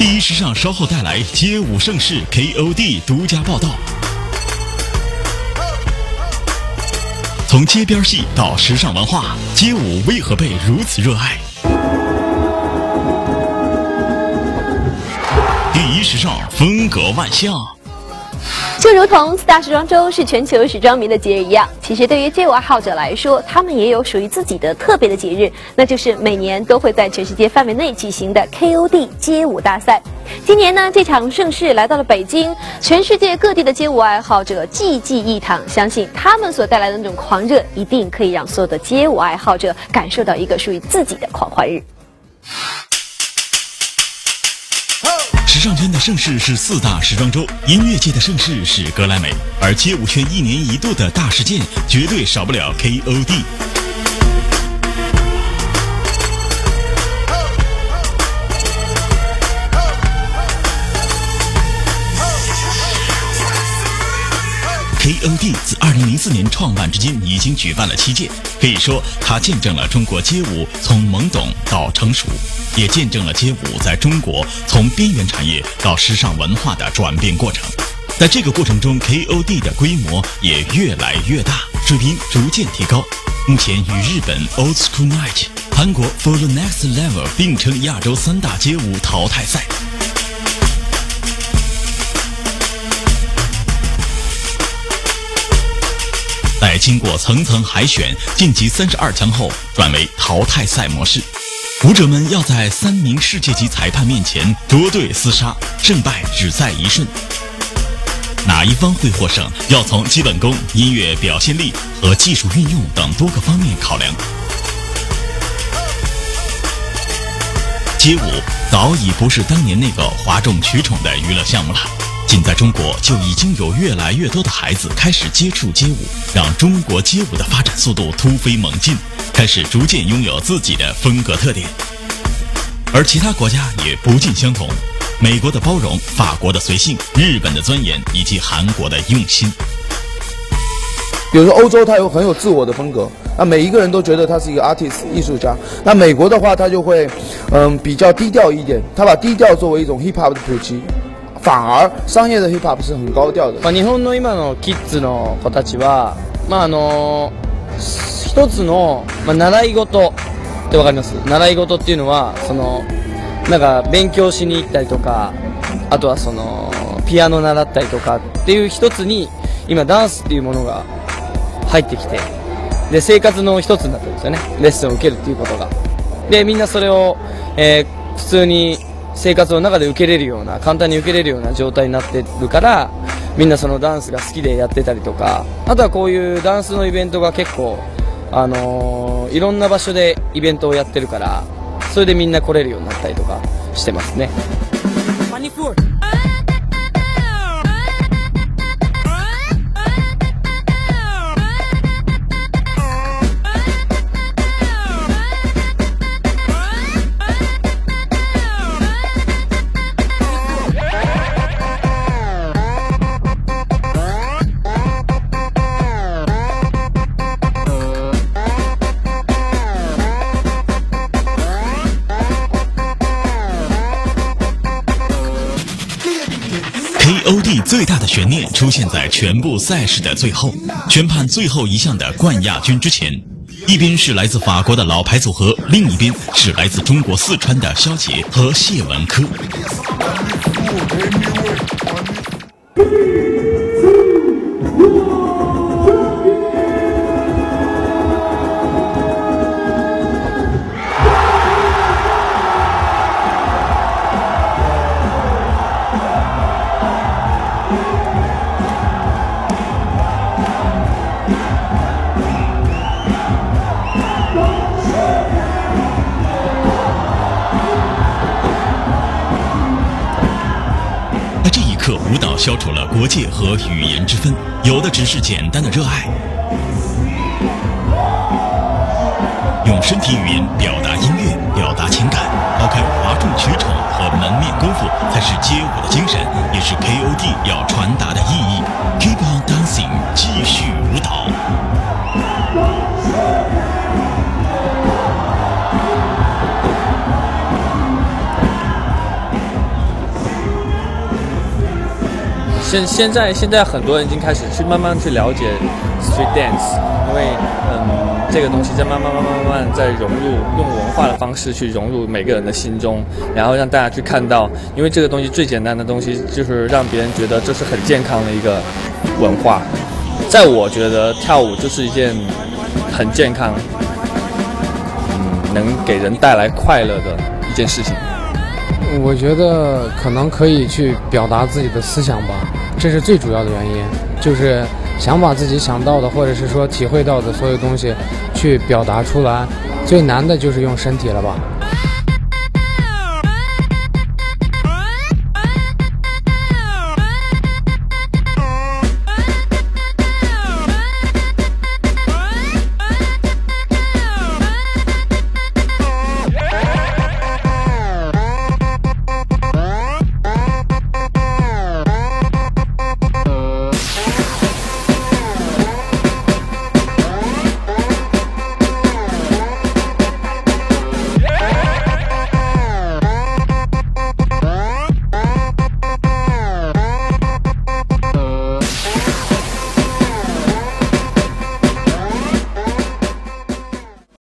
第一时尚稍后带来街舞盛世 KOD 独家报道。从街边戏到时尚文化，街舞为何被如此热爱？第一时尚风格万象。就如同四大时装周是全球时装迷的节日一样，其实对于街舞爱好者来说，他们也有属于自己的特别的节日，那就是每年都会在全世界范围内举行的 KOD 街舞大赛。今年呢，这场盛事来到了北京，全世界各地的街舞爱好者济济一堂，相信他们所带来的那种狂热，一定可以让所有的街舞爱好者感受到一个属于自己的狂欢日。时尚圈的盛事是四大时装周，音乐界的盛事是格莱美，而街舞圈一年一度的大事件绝对少不了 KOD。KOD 自2004年创办至今，已经举办了7届，可以说它见证了中国街舞从懵懂到成熟，也见证了街舞在中国从边缘产业到时尚文化的转变过程。在这个过程中 ，KOD 的规模也越来越大，水平逐渐提高。目前与日本 Old School Night、韩国 For the Next Level 并称亚洲3大街舞淘汰赛。在经过层层海选、晋级32强后，转为淘汰赛模式。舞者们要在3名世界级裁判面前捉对厮杀，胜败只在一瞬。哪一方会获胜，要从基本功、音乐表现力和技术运用等多个方面考量。街舞早已不是当年那个哗众取宠的娱乐项目了。仅在中国就已经有越来越多的孩子开始接触街舞，让中国街舞的发展速度突飞猛进，开始逐渐拥有自己的风格特点。而其他国家也不尽相同，美国的包容，法国的随性，日本的钻研，以及韩国的用心。比如说欧洲，它很有自我的风格，那每一个人都觉得他是一个 artist 艺术家。那美国的话，他就会比较低调一点，他把低调作为一种 hip hop 的普及。反而商业的 hip hop 是很高调的。日本の今のキッズの子たちは、一つの、習い事ってわかります？習い事っていうのはなんか勉強しに行ったりとか、あとはピアノ習ったりとかっていう一つに今ダンスっていうものが入ってきて、で生活の一つになってるんですよね。レッスンを受けるっていうことが。でみんなそれを、普通に生活の中で受けれるような、簡単に受けれるような状態になってるから、みんなそのダンスが好きでやってたりとか、あとはこういうダンスのイベントが結構いろんな場所でイベントをやってるから、それでみんな来れるようになったりとかしてますね。KOD 最大的悬念出现在全部赛事的最后，宣判最后一项的冠亚军之前。一边是来自法国的老牌组合，另一边是来自中国四川的肖杰和谢文科。舞蹈消除了国界和语言之分，有的只是简单的热爱。用身体语言表达音乐，表达情感，抛开哗众取宠和门面功夫，才是街舞的精神，也是 KOD 要传达的意义。Keep on dancing， 继续舞蹈。现在很多人已经开始慢慢去了解 street dance， 因为这个东西在慢慢在融入，用文化的方式去融入每个人的心中，然后让大家去看到，因为这个东西最简单的东西就是让别人觉得这是很健康的一个文化。在我觉得跳舞就是一件很健康，能给人带来快乐的一件事情。我觉得可能可以去表达自己的思想吧，这是最主要的原因，就是想把自己想到的或者是说体会到的所有东西去表达出来，最难的就是用身体了吧。